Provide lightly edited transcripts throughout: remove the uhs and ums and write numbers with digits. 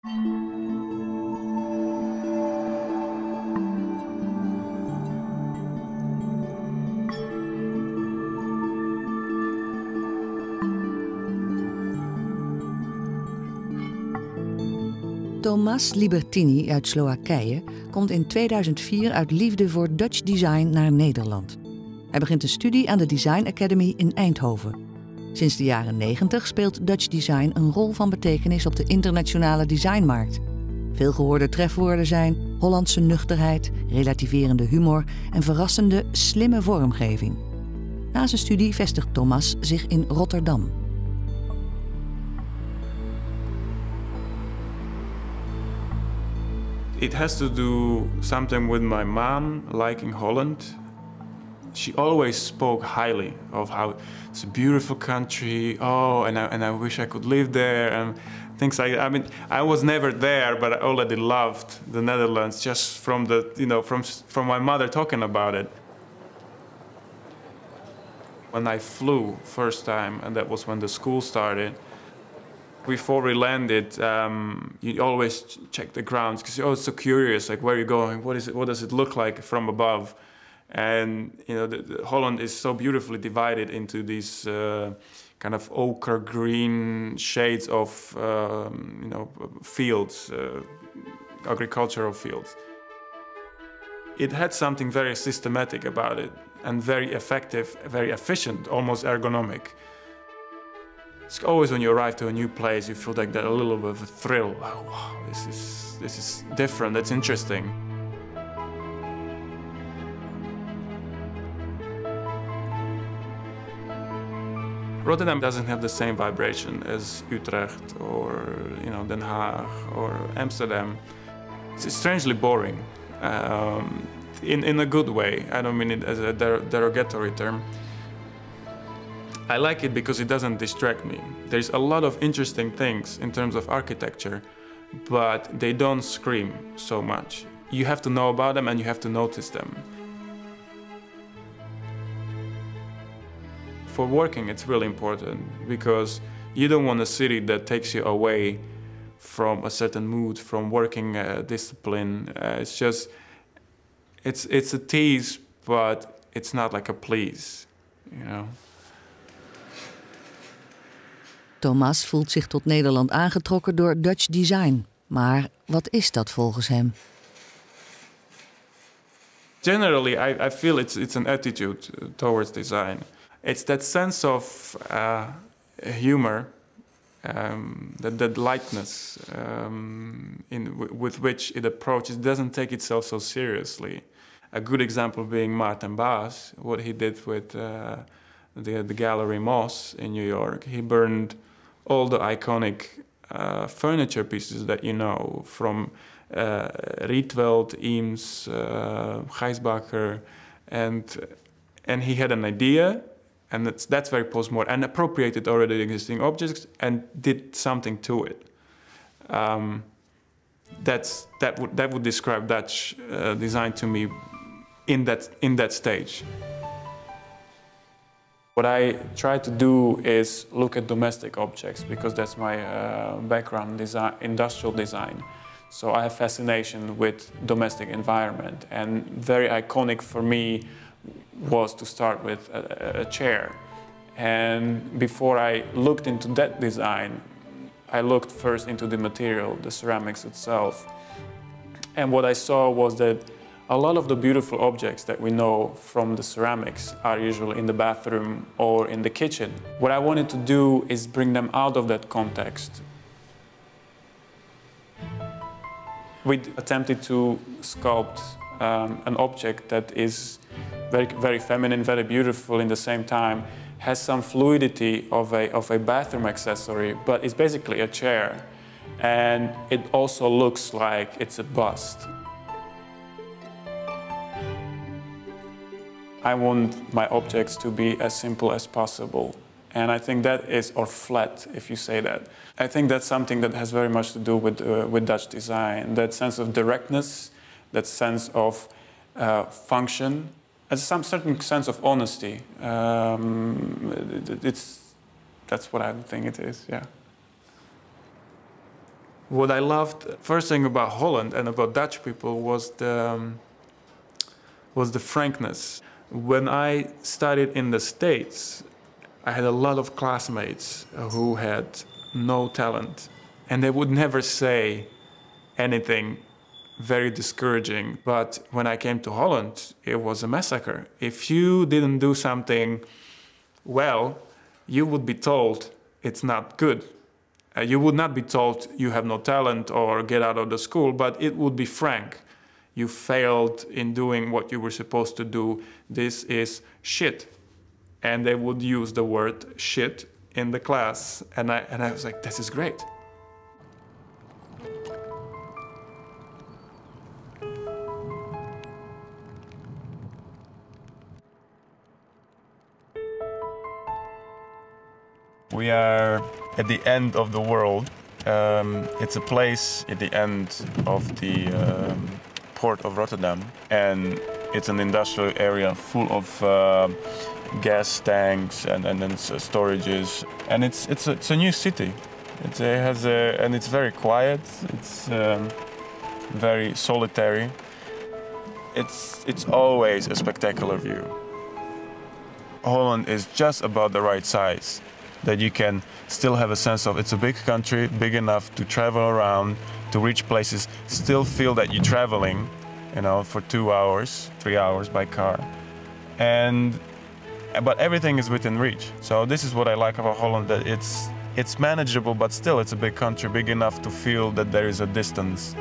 Tomas Libertiny uit Slowakije komt in 2004 uit liefde voor Dutch design naar Nederland. Hij begint een studie aan de Design Academy in Eindhoven. Sinds de jaren 90 speelt Dutch design een rol van betekenis op de internationale designmarkt. Veel gehoorde trefwoorden zijn Hollandse nuchterheid, relativerende humor en verrassende, slimme vormgeving. Na zijn studie vestigt Tomas zich in Rotterdam. It has to do something with my mom liking Holland. She always spoke highly of how it's a beautiful country. Oh, and I wish I could live there and things like that. I mean, I was never there, but I already loved the Netherlands just from the, from my mother talking about it. When I flew first time, and that was when the school started. Before we landed, you always check the grounds because you're always so curious, like where are you going? What is it? What does it look like from above? And Holland is so beautifully divided into these kind of ochre green shades of fields, agricultural fields. It had something very systematic about it and very effective, very efficient, almost ergonomic. It's always when you arrive to a new place, you feel like that a little bit of a thrill. Oh, wow, this is different. That's interesting. Rotterdam doesn't have the same vibration as Utrecht or Den Haag or Amsterdam. It's strangely boring, in a good way. I don't mean it as a derogatory term. I like it because it doesn't distract me. There's a lot of interesting things in terms of architecture, but they don't scream so much. You have to know about them and you have to notice them. For working, it's really important because you don't want a city that takes you away from a certain mood, from working discipline. It's a tease, but it's not like a please, Tomas voelt zich tot Nederland aangetrokken door Dutch design. Maar wat is dat volgens hem? Generally, I feel it's an attitude towards design. It's that sense of humor, that lightness with which it approaches. It doesn't take itself so seriously. A good example being Maarten Baas, what he did with the Gallery Moss in New York. He burned all the iconic furniture pieces that you know, from Rietveld, Eames, Gijsbacher, and he had an idea, and that's very postmodern, and appropriated already existing objects and did something to it. That would describe Dutch design to me in that stage. What I try to do is look at domestic objects because that's my background, industrial design. So I have fascination with domestic environment, and very iconic for me was to start with a chair. And before I looked into that design, I looked first into the material, the ceramics itself. And what I saw was that a lot of the beautiful objects that we know from the ceramics are usually in the bathroom or in the kitchen. What I wanted to do is bring them out of that context. We attempted to sculpt an object that is very, very feminine, very beautiful in the same time, has some fluidity of a bathroom accessory, but it's basically a chair. And it also looks like it's a bust. I want my objects to be as simple as possible. And I think that is, or flat, if you say that. I think that's something that has very much to do with Dutch design. That sense of directness, that sense of function, and some certain sense of honesty. That's what I think it is, yeah. What I loved, first thing about Holland and about Dutch people was the frankness. When I studied in the States, I had a lot of classmates who had no talent, and they would never say anything very discouraging. But when I came to Holland, it was a massacre. If you didn't do something well, you would be told it's not good. You would not be told you have no talent or get out of the school, but it would be frank. You failed in doing what you were supposed to do. This is shit. And they would use the word shit in the class. And I was like, this is great. We are at the end of the world. It's a place at the end of the port of Rotterdam, and it's an industrial area full of gas tanks and storages. And it's a new city. And it's very quiet. It's very solitary. It's always a spectacular view. Holland is just about the right size, that you can still have a sense of it's a big country, big enough to travel around, to reach places, still feel that you're traveling, you know, for 2 hours, 3 hours by car. But everything is within reach. So this is what I like about Holland, that it's manageable, but still it's a big country, big enough to feel that there is a distance.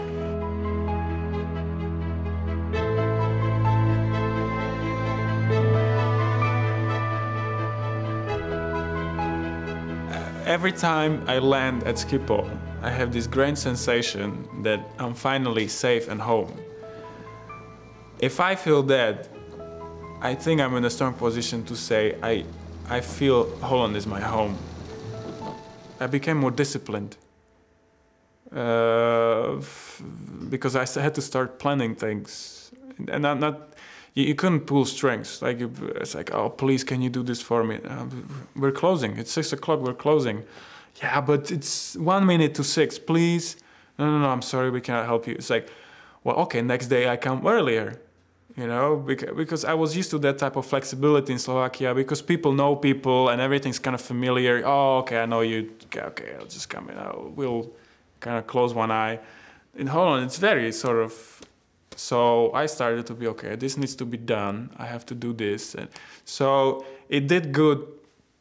Every time I land at Schiphol, I have this great sensation that I'm finally safe and home. If I feel that, I think I'm in a strong position to say I feel Holland is my home. I became more disciplined because I had to start planning things, and you couldn't pull strings. Like it's like, oh, please, can you do this for me? We're closing. It's 6 o'clock. We're closing. Yeah, but it's 1 minute to 6. Please. No. I'm sorry. We cannot help you. It's like, well, okay. Next day I come earlier. You know, because I was used to that type of flexibility in Slovakia, because people know people and everything's kind of familiar. Oh, okay, I know you. Okay, I'll just come in. We'll kind of close one eye. In Holland, it's very sort of. So I started to be, okay, this needs to be done. I have to do this. And so it did good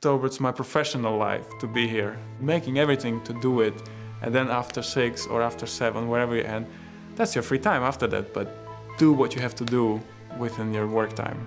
towards my professional life to be here, making everything to do it. And then after 6 or after 7, wherever you end, that's your free time after that. But do what you have to do within your work time.